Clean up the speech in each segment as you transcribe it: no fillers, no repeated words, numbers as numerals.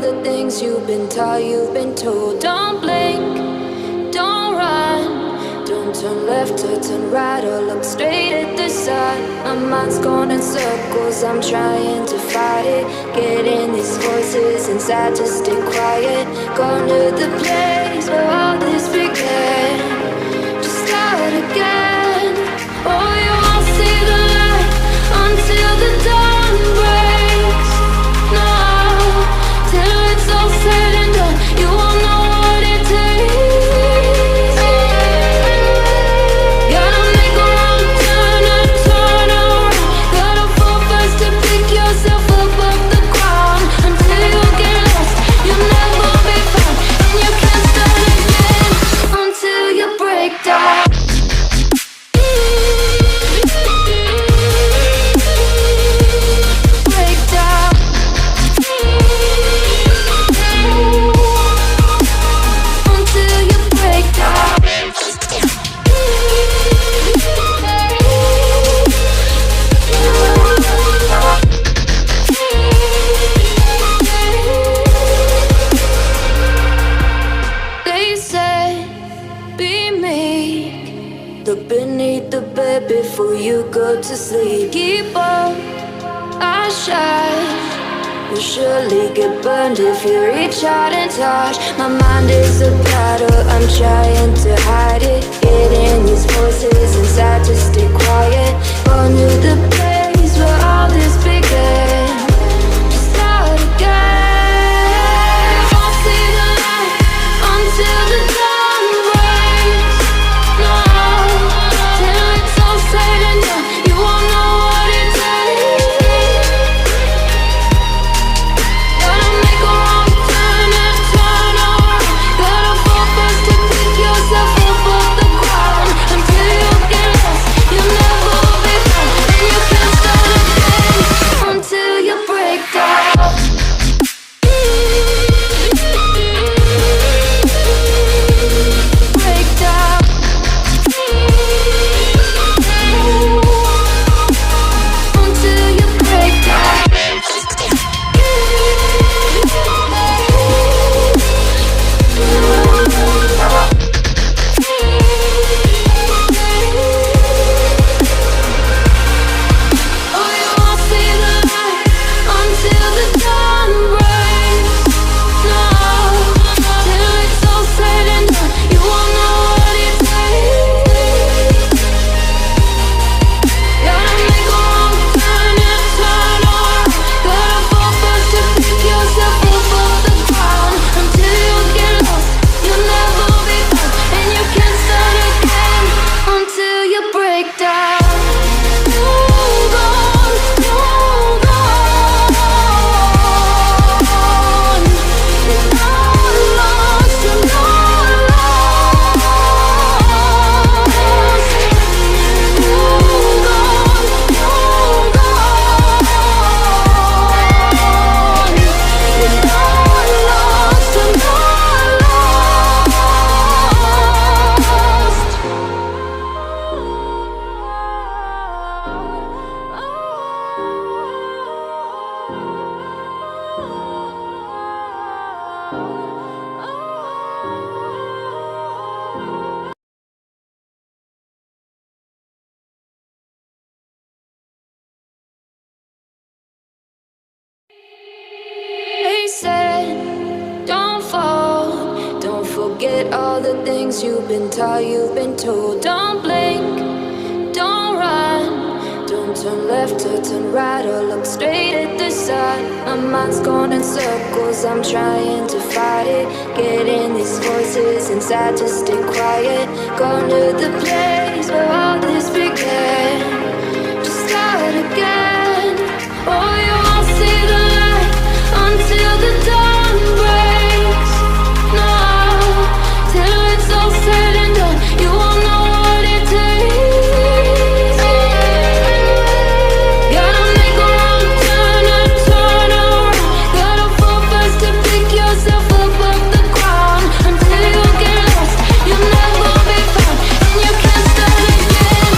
the things you've been taught, you've been told. Don't blink, don't run, don't turn left or turn right or look straight at the sun. My mind's going in circles, I'm trying to fight it. Getting these voices inside to stay quiet. Going to the place where all this began, to start again. Oh, you won't see the light until the dawn breaks. No, till it's all said and done, you won't know what it takes. Gotta make a wrong turn and turn around. Gotta fall fast to pick yourself up off the ground. Until you get lost, you'll never be found, and you can't start again until you break down. Look beneath the bed before you go to sleep. Keep on, I shine. You'll surely get burned if you reach out and touch. My mind is a battle, I'm trying to hide it. Getting these voices inside to stay quiet. Going to the place where all this began, to start again. Won't see the light until the dawn breaks. No, till it's all said and done, you won't know what it takes. Gotta make a wrong turn and turn around. Gotta fall fast to pick yourself up off the ground. Until you get lost, you'll never be found, and you can't start again until you break down. Break down. Until you break down. Oh, you won't see the light until the dawn breaks. No, till it's all said and done, you won't know what it takes. Gotta make a wrong turn and turn around. Gotta fall fast to pick yourself up off the ground. Until you get lost, you'll never be found, and you can't start again until you break down. Hold on, hold on. You're not lost, you're not lost. Hold on, hold on. You're not lost, you're not They said, don't fall, don't forget all the things you've been taught, you've been told. Don't blink, don't run, don't turn left or turn right or look straight at the sun. My mind's going in circles, I'm trying to fight it. Getting these voices inside to stay quiet. Going to the place where all this began, to start again. Oh, you won't see the light until the dawn breaks. No, till it's all said and done, you won't know what it takes. Gotta make a wrong turn and turn around. Gotta fall fast to pick yourself up off the ground. Until you get lost, you'll never be found, and you can't start again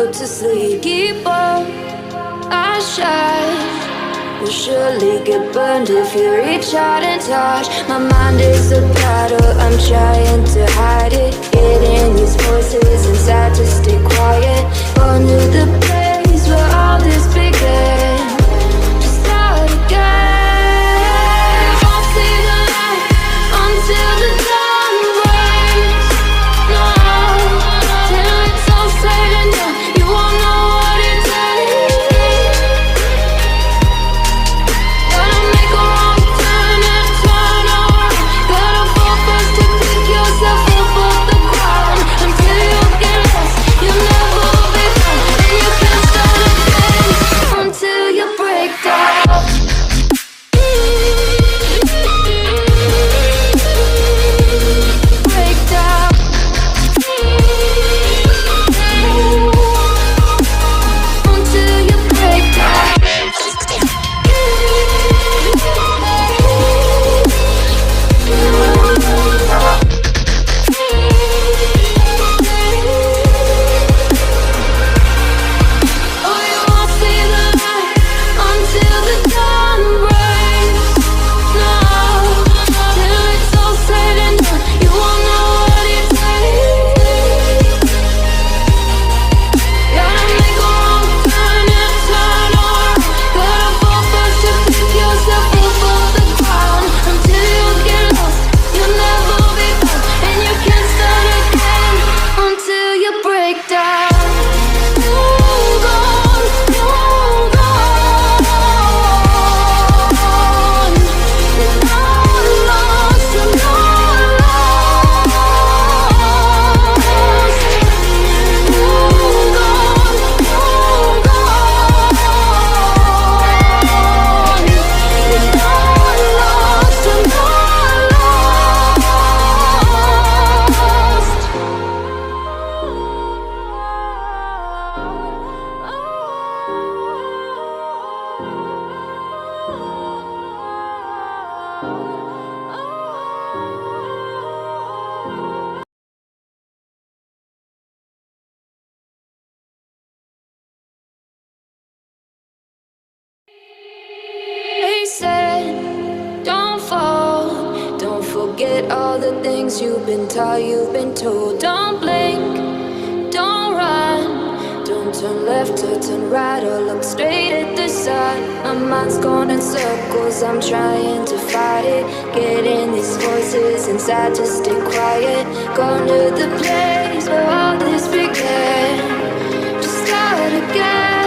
go to sleep. Keep on, I shine. Will surely get burned if you reach out and touch. My mind is a battle, I'm trying to hide it. Getting these voices inside to stay quiet. Gone to the place where all this began. To start again. Won't see the light until the dawn breaks. No, till it's all said and done, you won't know what it takes. Gotta make a wrong turn and turn around. Gotta fall first to pick yourself up off the ground. Until you get lost, you'll never be found. And you can't start again until you break down. Break down. Until you break down. Oh, you won't see the light until the dawn breaks. No, till it's all said and done, you won't know what it takes. Gotta make a wrong turn and turn around. Gotta fall first to pick yourself up off the ground. Until you get lost, you'll never be found. And you can't start again until you break down. You're gone, you're gone. You're not lost, you're not lost. You're gone, you're gone. You're not lost, you're not They said, don't fall. Don't forget all the things you've been taught, you've been told. Don't blink, don't run. Don't turn left or turn right or look straight at the sun. My mind's going in circles, I'm trying to fight it. Getting these voices inside to stay quiet. Gone to the place where all this began. To start again.